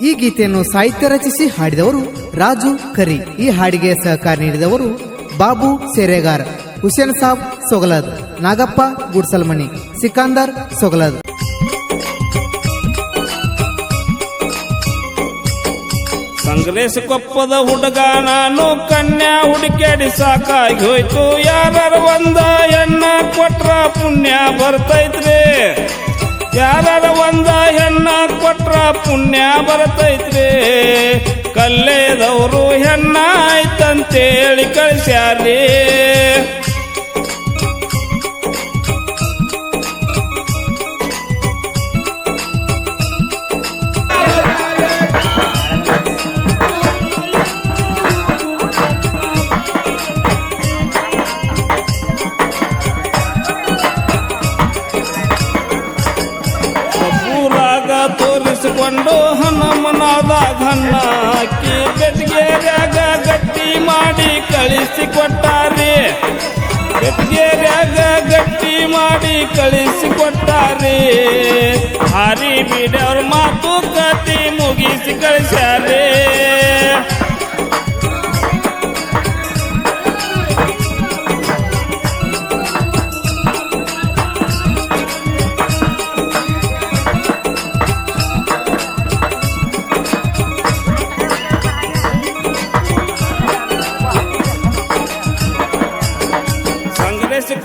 ಈ ಗೀತೆಯನ್ನು ಸಾಹಿತ್ಯ ರಚಿಸಿ ಹಾಡಿದವರು ರಾಜು ಕರಿ. ಈ ಹಾಡಿಗೆ ಸಹಕಾರ ನೀಡಿದವರು ಬಾಬು ಸೇರೆಗಾರ್, ಹುಸೇನ್ ಸಾಬ್ ಸೊಗಲದ್, ನಾಗಪ್ಪ ಗುಡ್ಸಲ್ಮನಿ, ಸಿಕಂದರ್ ಸೊಗಲದ್. ಸಂಗ್ರೇಶ ಕೊಪ್ಪದ ಹುಡುಗ ನಾನು ಕನ್ಯಾ ಹುಡುಕ್ಯಾಡಿ ಸಾಕಾಗಿ ಹೋಯ್ತು. ಯಾರ ಒಂದ ಹೆಣ್ಣ ಕೊಟ್ರ ಪುಣ್ಯ ಬರ್ತೈತ್ರಿ, ಯಾರ ಒಂದ ಹೆಣ್ಣ ಕೊಟ್ರ ಪುಣ್ಯ ಬರ್ತೈತ್ರಿ. ಕಲ್ಲೇದವರು ಹೆಣ್ಣ ಆಯ್ತಂತೇಳಿ ಕಳಿಸ್ಯಾರಿ. ತೋರಿಸಿಕೊಂಡು ಹನುಮನಾದಾಗ ಹನ್ನ ಅಕ್ಕಿ ಬೆಟ್ಗೇರ್ಯಾಗ ಗಟ್ಟಿ ಮಾಡಿ ಕಳಿಸಿ ಕೊಟ್ಟಾರಿ, ಬೆಟ್ಗೇರ್ಯಾಗ ಗಟ್ಟಿ ಮಾಡಿ ಕಳಿಸಿ ಕೊಟ್ಟಾರಿ. ಹಾರಿ ಬಿಡವ್ರ ಮಾತು ಕತಿ ಮುಗಿಸಿ ಕಳಿಸ್ಯಾರಿ.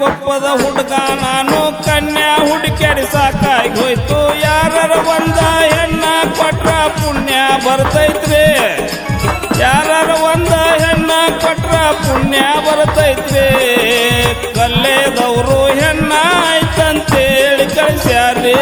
ಕೊಪ್ಪದ ಹುಡುಗ ನಾನು ಕನ್ಯಾ ಹುಡುಕ್ಯಾಡಿ ಸಾಕಾಗಿ ಹೋಯ್ತು. ಯಾರ ಒಂದ ಹೆಣ್ಣ ಕೊಟ್ರ ಪುಣ್ಯ ಬರ್ತೈತ್ರಿ, ಯಾರ ಒಂದ ಹೆಣ್ಣ ಕೊಟ್ರ ಪುಣ್ಯ ಬರ್ತೈತ್ರಿ. ಕಲ್ಲೇದವರು ಹೆಣ್ಣ ಆಯ್ತಂತೇಳಿ ಕಳಿಸ್ಯಾರಿ.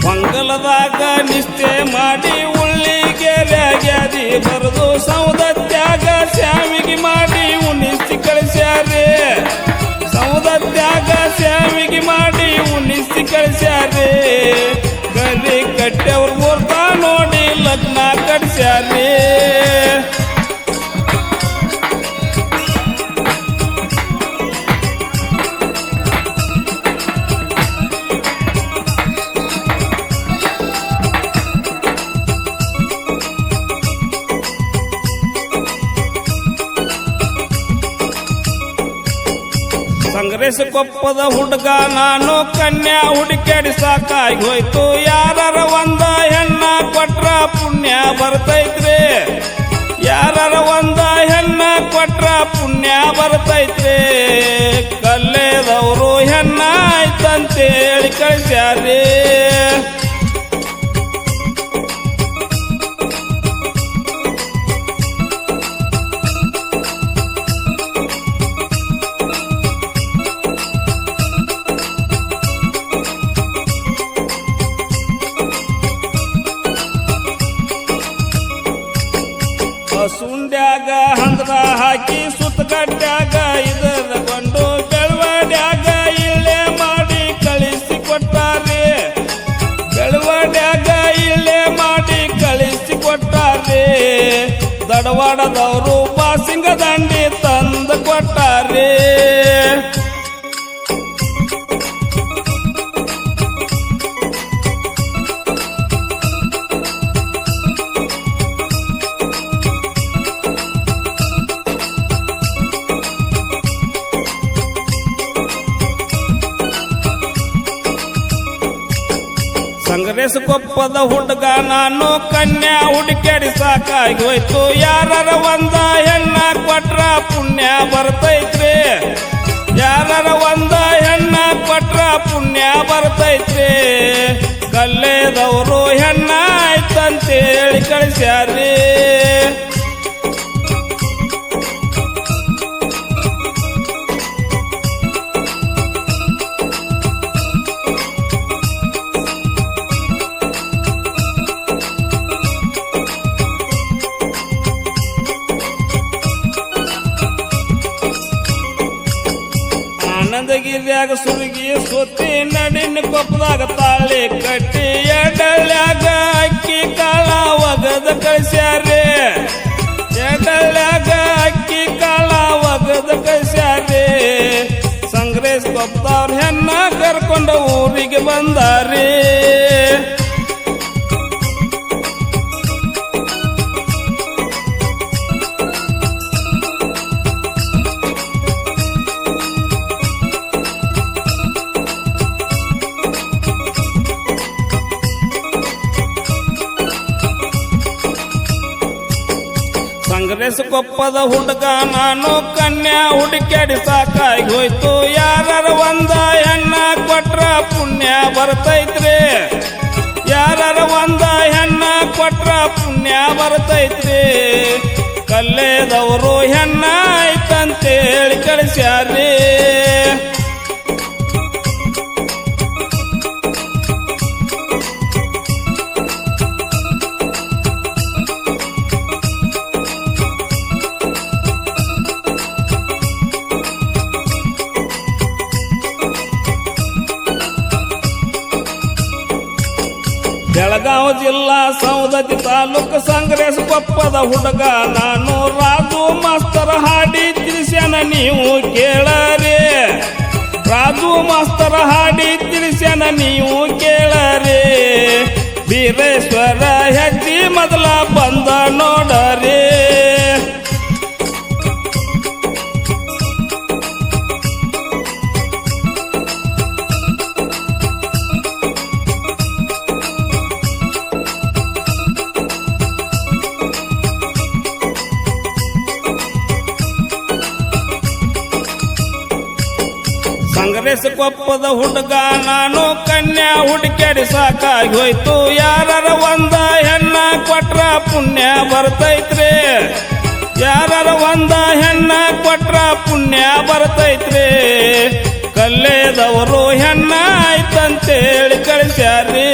ಮಂಗಲದಾಗ ನಿಷ್ಠೆ ಮಾಡಿ ಉಳ್ಳಿಗೆರೆಯಾಗ್ಯಾದಿ ಬರೆದು ಸೌದತ್ಯಾಗ ಶ್ಯಾಮಿಗೆ ಮಾಡಿ ಉಣಿಸಿ ಕಳಿಸ್ಯಾರಿ, ಸೌದತ್ಯಾಗ ಶ್ಯಾಮಿಗೆ ಮಾಡಿ ಉಣಿಸಿ ಕಳಿಸ್ಯಾರಿ. ಗರಿ ಕಟ್ಟೆವ್ರ ಮೂರ್ತ ನೋಡಿ ಲಗ್ನ ಕಟ್ಸ್ಯಾರಿ. ಸಂಗ್ರೇಶ ಕೊಪ್ಪದ ಹುಡುಗ ನಾನು ಕನ್ಯಾ ಹುಡುಕ್ಯಾಡಿ ಸಾಕಾಗಿ ಹೋಯ್ತು. ಯಾರ ಒಂದ ಹೆಣ್ಣ ಕೊಟ್ರ ಪುಣ್ಯ ಬರ್ತೈತ್ರಿ, ಯಾರ ಒಂದ ಹೆಣ್ಣ ಕೊಟ್ರ ಪುಣ್ಯ ಬರ್ತೈತ್ರಿ. ಕಲ್ಲೇದವರು ಹೆಣ್ಣ ಆಯ್ತಂತೇಳಿ ಕಳಿಸ್ಯಾರಿ. ಸುಂಡ್ಯಾಗ ಹಂದ್ರ ಹಾಕಿ ಸುತ್ತಗಡ್ಡ್ಯಾಗ ಇದರಗೊಂಡು ಬೆಳವಡ್ಯಾಗ ಇಳ್ಳೆ ಮಾಡಿ ಕಳಿಸಿ ಕೊಟ್ಟಾರಿ, ಬೆಳವಡ್ಯಾಗ ಇಳ್ಳೆ ಮಾಡಿ ಕಳಿಸಿ ಕೊಟ್ಟಾರಿ. ದಡವಾಡದವರು ಬಾಸಿಂಗ ದಂಡಿ ತಂದು ಕೊಟ್ಟಾರಿ. ಸಂಗ್ರೇಶ ಕೊಪ್ಪದ ಹುಡುಗ ನಾನು ಕನ್ಯಾ ಹುಡುಕ್ಯಾಡಿ ಸಾಕಾಗಿ ಹೋಯ್ತು. ಯಾರ ಒಂದ ಹೆಣ್ಣ ಕೊಟ್ರ ಪುಣ್ಯ ಬರ್ತೈತ್ರಿ, ಯಾರ ಒಂದ ಹೆಣ್ಣ ಕೊಟ್ರ ಪುಣ್ಯ ಬರ್ತೈತ್ರಿ. ಕಲ್ಲೇದವರು ಹೆಣ್ಣ ಆಯ್ತಂತೇಳಿ ಕಳಿಸ್ಯಾರಿ. ಬೀದ್ಯಾಗ ಸುರುಗಿ ಸುತ್ತಿ ನಡಿನ ಕೊಪ್ಪದಾಗ ತಾಳಿ ಕಟ್ಟಿ ಎಡಳ್ಯಾಗ ಅಕ್ಕಿ ಕಾಳ ಒಗದ ಕಳ್ಸ್ಯಾರೆ ಎಡಳ್ಯಾಗ ಅಕ್ಕಿ ಕಾಳ ಒಗದ ಕಳ್ಸ್ಯಾರೆ ಸಂಗ್ರೇಶ್ ಕೊಪ್ಪದವ್ರ ಹೆಣ್ಣ ಕರ್ಕೊಂಡು ಊರಿಗೆ ಬಂದಾರೆ ಸಂಗ್ರೇಶ್ ಕೊಪ್ಪದ ಹುಡುಗ ನಾನು ಕನ್ಯಾ ಹುಡುಕ್ಯಾಡಿ ಸಾಕಾಗಿ ಹೋಯ್ತು ಯಾರ ಒಂದ ಹೆಣ್ಣ ಕೊಟ್ರ ಪುಣ್ಯ ಬರ್ತೈತ್ರಿ ಯಾರ ಒಂದ ಹೆಣ್ಣ ಕೊಟ್ರ ಪುಣ್ಯ ಬರ್ತೈತ್ರಿ ಕಲ್ಲೇದವರು ಹೆಣ್ಣ ಆಯ್ತಂತೇಳಿ ಕಳಿಸ್ಯಾರಿ ಬೆಳಗಾವಿ ಜಿಲ್ಲಾ ಸೌದತ್ತಿ ತಾಲೂಕು ಸಂಗ್ರೇಶ್ ಕೊಪ್ಪದ ಹುಡುಗ ನಾನು ರಾಜು ಮಾಸ್ತರ ಹಾಡಿ ತಿಳಿಸ್ಯಾನ ನೀವು ಕೇಳರಿ ರಾಜು ಮಾಸ್ತರ ಹಾಡಿ ತಿಳಿಸ್ಯಾನ ನೀವು ಕೇಳರಿ ಬೀರೇಶ್ವರ ಹೆಜ್ಜಿ ಮೊದಲ ಬಂದ ನೋಡರಿ ಸಂಗ್ರೇಶ್ ಕೊಪ್ಪದ ಹುಡುಗ ನಾನು ಕನ್ಯಾ ಹುಡುಕ್ಯಾಡಿ ಸಾಕಾಗಿ ಹೋಯ್ತು ಯಾರ ಒಂದ ಹೆಣ್ಣ ಕೊಟ್ರ ಪುಣ್ಯ ಬರ್ತೈತ್ರಿ ಯಾರ ಒಂದ ಹೆಣ್ಣ ಕೊಟ್ರ ಪುಣ್ಯ ಬರ್ತೈತ್ರಿ ಕಲ್ಲೇದವರು ಹೆಣ್ಣ ಆಯ್ತಂತೇಳಿ ಕಳಿಸ್ಯಾರಿ